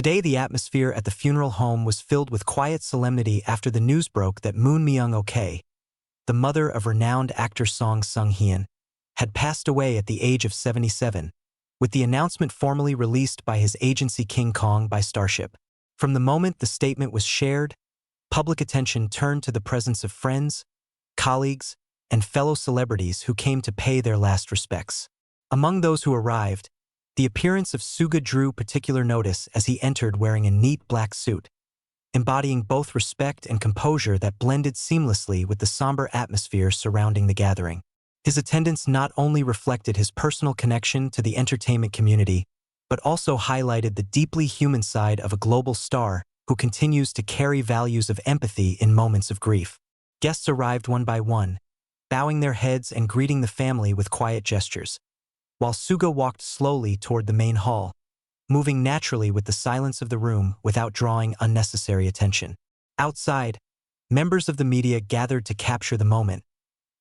Today, the atmosphere at the funeral home was filled with quiet solemnity after the news broke that Moon Myung-ok, the mother of renowned actor Seung Heon, had passed away at the age of 77, with the announcement formally released by his agency King Kong by Starship. From the moment the statement was shared, public attention turned to the presence of friends, colleagues, and fellow celebrities who came to pay their last respects. Among those who arrived, the appearance of Suga drew particular notice as he entered wearing a neat black suit, embodying both respect and composure that blended seamlessly with the somber atmosphere surrounding the gathering. His attendance not only reflected his personal connection to the entertainment community, but also highlighted the deeply human side of a global star who continues to carry values of empathy in moments of grief. Guests arrived one by one, bowing their heads and greeting the family with quiet gestures, while Suga walked slowly toward the main hall, moving naturally with the silence of the room without drawing unnecessary attention. Outside, members of the media gathered to capture the moment,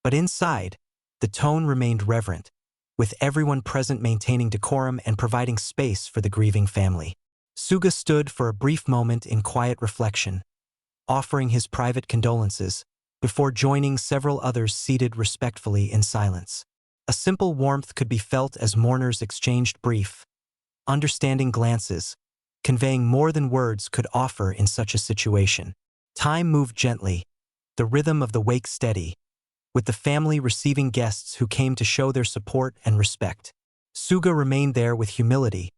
but inside, the tone remained reverent, with everyone present maintaining decorum and providing space for the grieving family. Suga stood for a brief moment in quiet reflection, offering his private condolences, before joining several others seated respectfully in silence. A simple warmth could be felt as mourners exchanged brief, understanding glances, conveying more than words could offer in such a situation. Time moved gently, the rhythm of the wake steady, with the family receiving guests who came to show their support and respect. Suga remained there with humility,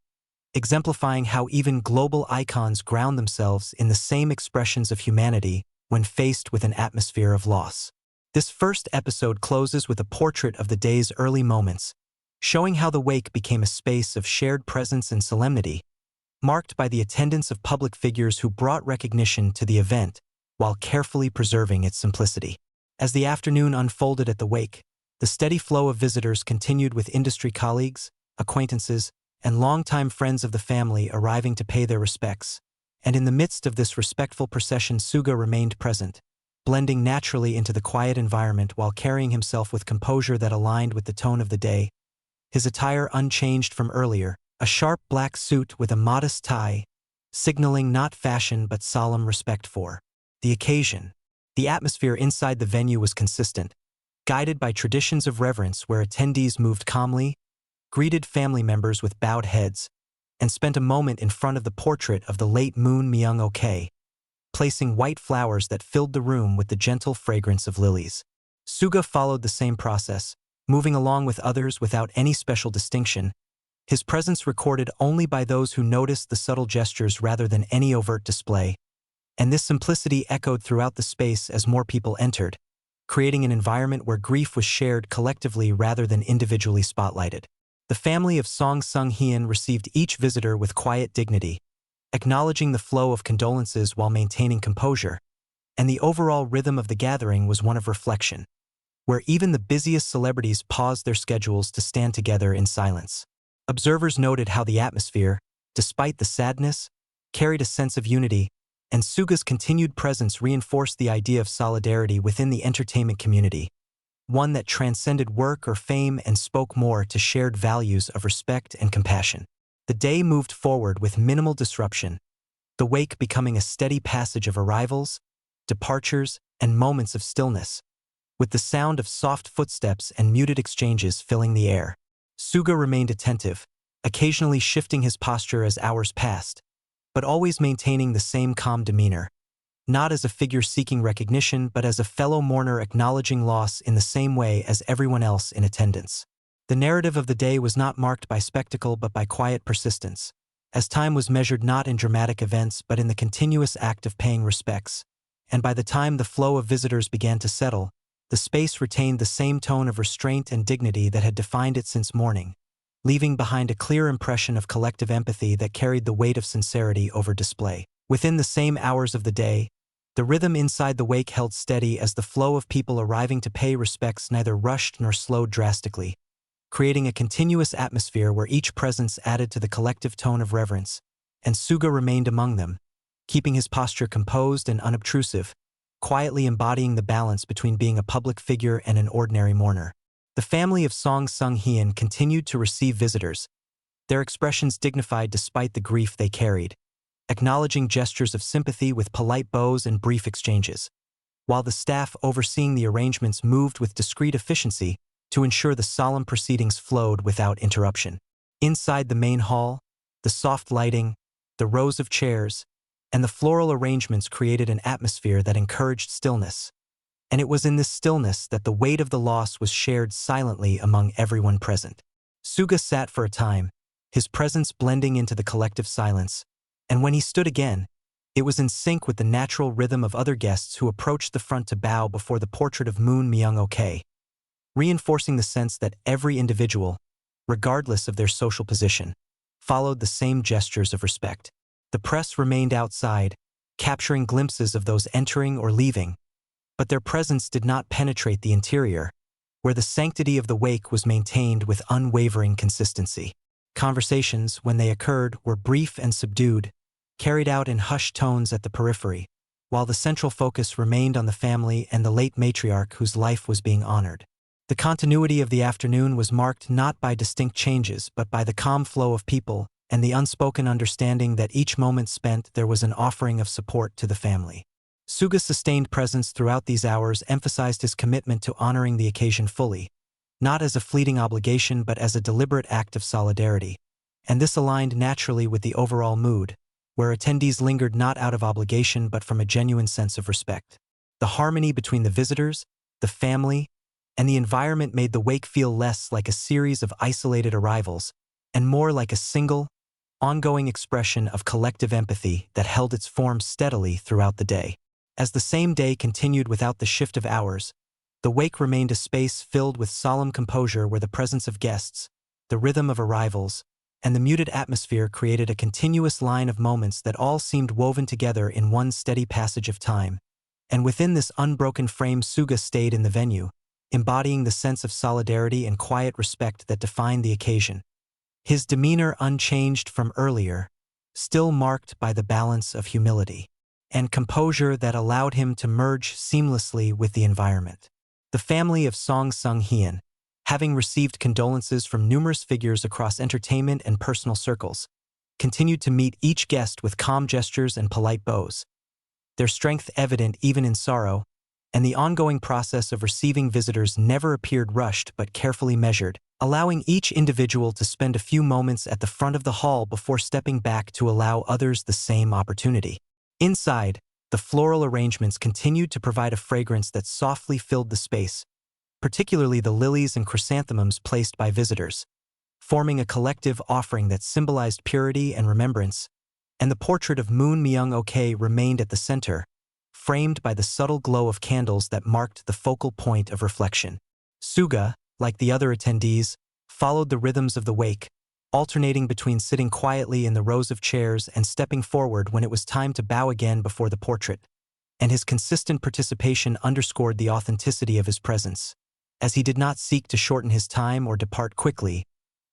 exemplifying how even global icons ground themselves in the same expressions of humanity when faced with an atmosphere of loss. This first episode closes with a portrait of the day's early moments, showing how the wake became a space of shared presence and solemnity, marked by the attendance of public figures who brought recognition to the event while carefully preserving its simplicity. As the afternoon unfolded at the wake, the steady flow of visitors continued, with industry colleagues, acquaintances, and longtime friends of the family arriving to pay their respects. And in the midst of this respectful procession, Suga remained present, blending naturally into the quiet environment while carrying himself with composure that aligned with the tone of the day. His attire unchanged from earlier, a sharp black suit with a modest tie, signaling not fashion but solemn respect for the occasion. The atmosphere inside the venue was consistent, guided by traditions of reverence where attendees moved calmly, greeted family members with bowed heads, and spent a moment in front of the portrait of the late Moon Myung-ok, placing white flowers that filled the room with the gentle fragrance of lilies. Suga followed the same process, moving along with others without any special distinction, his presence recorded only by those who noticed the subtle gestures rather than any overt display. And this simplicity echoed throughout the space as more people entered, creating an environment where grief was shared collectively rather than individually spotlighted. The family of Seung Heon received each visitor with quiet dignity, acknowledging the flow of condolences while maintaining composure, and the overall rhythm of the gathering was one of reflection, where even the busiest celebrities paused their schedules to stand together in silence. Observers noted how the atmosphere, despite the sadness, carried a sense of unity, and Suga's continued presence reinforced the idea of solidarity within the entertainment community, one that transcended work or fame and spoke more to shared values of respect and compassion. The day moved forward with minimal disruption, the wake becoming a steady passage of arrivals, departures, and moments of stillness, with the sound of soft footsteps and muted exchanges filling the air. Suga remained attentive, occasionally shifting his posture as hours passed, but always maintaining the same calm demeanor, not as a figure seeking recognition but as a fellow mourner acknowledging loss in the same way as everyone else in attendance. The narrative of the day was not marked by spectacle but by quiet persistence, as time was measured not in dramatic events but in the continuous act of paying respects, and by the time the flow of visitors began to settle, the space retained the same tone of restraint and dignity that had defined it since morning, leaving behind a clear impression of collective empathy that carried the weight of sincerity over display. Within the same hours of the day, the rhythm inside the wake held steady as the flow of people arriving to pay respects neither rushed nor slowed drastically, creating a continuous atmosphere where each presence added to the collective tone of reverence, and Suga remained among them, keeping his posture composed and unobtrusive, quietly embodying the balance between being a public figure and an ordinary mourner. The family of Seung Heon continued to receive visitors, their expressions dignified despite the grief they carried, acknowledging gestures of sympathy with polite bows and brief exchanges, while the staff overseeing the arrangements moved with discreet efficiency to ensure the solemn proceedings flowed without interruption. Inside the main hall, the soft lighting, the rows of chairs, and the floral arrangements created an atmosphere that encouraged stillness. And it was in this stillness that the weight of the loss was shared silently among everyone present. Suga sat for a time, his presence blending into the collective silence, and when he stood again, it was in sync with the natural rhythm of other guests who approached the front to bow before the portrait of Moon Myung-ok, reinforcing the sense that every individual, regardless of their social position, followed the same gestures of respect. The press remained outside, capturing glimpses of those entering or leaving, but their presence did not penetrate the interior, where the sanctity of the wake was maintained with unwavering consistency. Conversations, when they occurred, were brief and subdued, carried out in hushed tones at the periphery, while the central focus remained on the family and the late matriarch whose life was being honored. The continuity of the afternoon was marked not by distinct changes but by the calm flow of people and the unspoken understanding that each moment spent there was an offering of support to the family. Suga's sustained presence throughout these hours emphasized his commitment to honoring the occasion fully, not as a fleeting obligation but as a deliberate act of solidarity, and this aligned naturally with the overall mood, where attendees lingered not out of obligation but from a genuine sense of respect. The harmony between the visitors, the family, and the environment made the wake feel less like a series of isolated arrivals and more like a single, ongoing expression of collective empathy that held its form steadily throughout the day. As the same day continued without the shift of hours, the wake remained a space filled with solemn composure where the presence of guests, the rhythm of arrivals, and the muted atmosphere created a continuous line of moments that all seemed woven together in one steady passage of time. And within this unbroken frame, Suga stayed in the venue, embodying the sense of solidarity and quiet respect that defined the occasion. His demeanor unchanged from earlier, still marked by the balance of humility and composure that allowed him to merge seamlessly with the environment. The family of Seung Heon, having received condolences from numerous figures across entertainment and personal circles, continued to meet each guest with calm gestures and polite bows, their strength evident even in sorrow, and the ongoing process of receiving visitors never appeared rushed but carefully measured, allowing each individual to spend a few moments at the front of the hall before stepping back to allow others the same opportunity. Inside, the floral arrangements continued to provide a fragrance that softly filled the space, particularly the lilies and chrysanthemums placed by visitors, forming a collective offering that symbolized purity and remembrance, and the portrait of Moon Myung-ok remained at the center, framed by the subtle glow of candles that marked the focal point of reflection. Suga, like the other attendees, followed the rhythms of the wake, alternating between sitting quietly in the rows of chairs and stepping forward when it was time to bow again before the portrait, and his consistent participation underscored the authenticity of his presence, as he did not seek to shorten his time or depart quickly,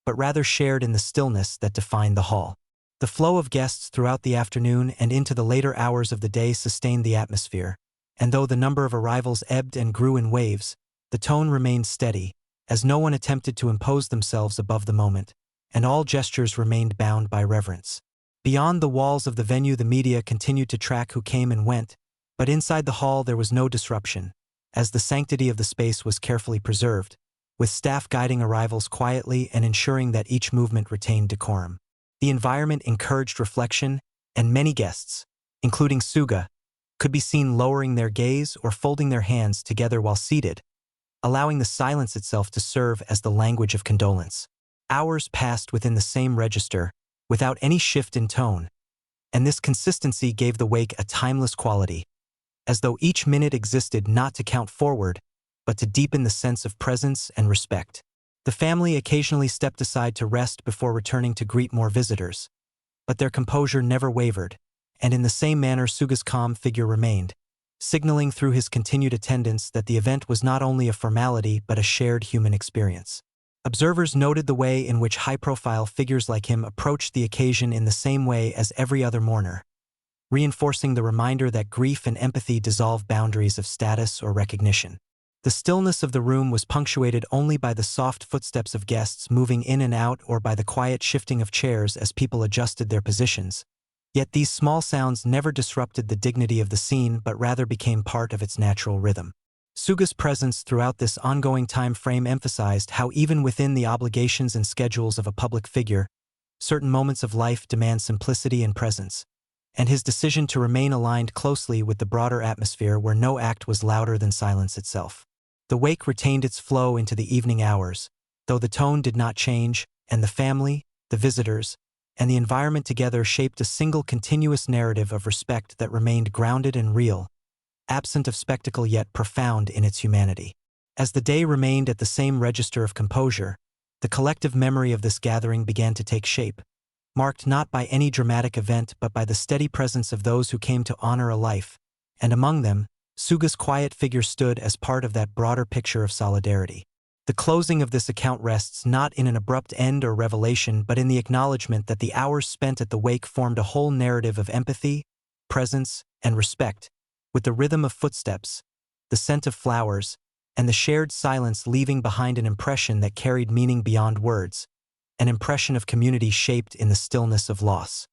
but rather shared in the stillness that defined the hall. The flow of guests throughout the afternoon and into the later hours of the day sustained the atmosphere, and though the number of arrivals ebbed and grew in waves, the tone remained steady, as no one attempted to impose themselves above the moment, and all gestures remained bound by reverence. Beyond the walls of the venue, the media continued to track who came and went, but inside the hall there was no disruption, as the sanctity of the space was carefully preserved, with staff guiding arrivals quietly and ensuring that each movement retained decorum. The environment encouraged reflection, and many guests, including Suga, could be seen lowering their gaze or folding their hands together while seated, allowing the silence itself to serve as the language of condolence. Hours passed within the same register, without any shift in tone, and this consistency gave the wake a timeless quality, as though each minute existed not to count forward, but to deepen the sense of presence and respect. The family occasionally stepped aside to rest before returning to greet more visitors, but their composure never wavered, and in the same manner Suga's calm figure remained, signaling through his continued attendance that the event was not only a formality but a shared human experience. Observers noted the way in which high-profile figures like him approached the occasion in the same way as every other mourner, reinforcing the reminder that grief and empathy dissolve boundaries of status or recognition. The stillness of the room was punctuated only by the soft footsteps of guests moving in and out or by the quiet shifting of chairs as people adjusted their positions, Yet these small sounds never disrupted the dignity of the scene but rather became part of its natural rhythm. Suga's presence throughout this ongoing time frame emphasized how even within the obligations and schedules of a public figure, certain moments of life demand simplicity and presence, and his decision to remain aligned closely with the broader atmosphere where no act was louder than silence itself. The wake retained its flow into the evening hours, though the tone did not change, and the family, the visitors, and the environment together shaped a single continuous narrative of respect that remained grounded and real, absent of spectacle yet profound in its humanity. As the day remained at the same register of composure, the collective memory of this gathering began to take shape, marked not by any dramatic event but by the steady presence of those who came to honor a life, and among them, Suga's quiet figure stood as part of that broader picture of solidarity. The closing of this account rests not in an abrupt end or revelation but in the acknowledgement that the hours spent at the wake formed a whole narrative of empathy, presence, and respect, with the rhythm of footsteps, the scent of flowers, and the shared silence leaving behind an impression that carried meaning beyond words, an impression of community shaped in the stillness of loss.